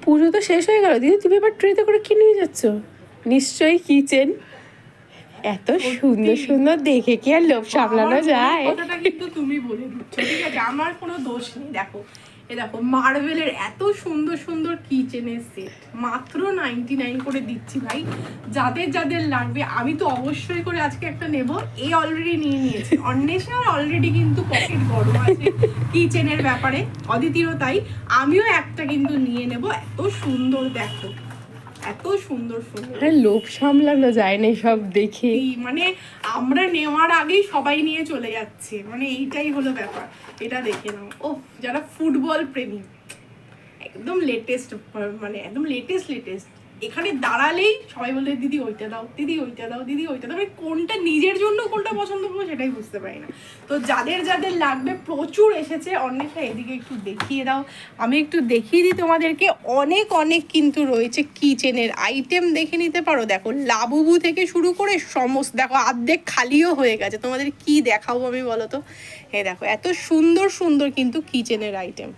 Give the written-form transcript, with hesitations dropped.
পুজো তো শেষ হয়ে গেল দিদি, তুমি এবার ট্রেতে করে কি নিয়ে যাচ্ছ? নিশ্চয়ই কিচেন। এত সুন্দর সুন্দর দেখে কি আর লোভ সামলানো যায়? কথাটা কিন্তু তুমি বলে দিচ্ছ, ঠিক আছে, আমার কোনো দোষ নেই। দেখো এ দেখো মার্বেলের এত সুন্দর সুন্দর কিচেনের সেট মাত্র 99 করে দিচ্ছি ভাই। যাদের যাদের লাগবে, আমি তো অবশ্যই করে আজকে একটা নেব। এই অলরেডি নিয়ে নিয়েছে অন্বেষার, অলরেডি কিন্তু পকেট গরম আছে কিচেনের ব্যাপারে, অদিতিরও তাই। আমিও একটা কিন্তু নিয়ে নেব। এত সুন্দর দেখো, এত সুন্দর সুন্দর, আরে লোভ সামলানো যায় না সব দেখে। মানে আমরা নেওয়ার আগেই সবাই নিয়ে চলে যাচ্ছে, মানে এইটাই হলো ব্যাপার। এটা দেখে নাও, ও যারা ফুটবল প্রেমী, একদম লেটেস্ট, মানে একদম লেটেস্ট লেটেস্ট। এখানে দাঁড়ালেই সবাই বলে দিদি ওইটা দাও, দিদি ওইটা দাও, দিদি ওইটা দাও। মানে কোনটা নিজের জন্য কোনটা পছন্দ করবো সেটাই বুঝতে পারি না। তো যাদের যাদের লাগবে প্রচুর এসেছে। অন্বেষা এদিকে একটু দেখিয়ে দাও, আমি একটু দেখিয়ে দিই তোমাদেরকে। অনেক অনেক কিন্তু রয়েছে কিচেনের আইটেম, দেখে নিতে পারো। দেখো লাবুবু থেকে শুরু করে সমস্ত, দেখো অর্ধেক খালিও হয়ে গেছে। তোমাদের কি দেখাবো আমি বলো তো? দেখো এত সুন্দর সুন্দর কিন্তু কিচেনের আইটেম।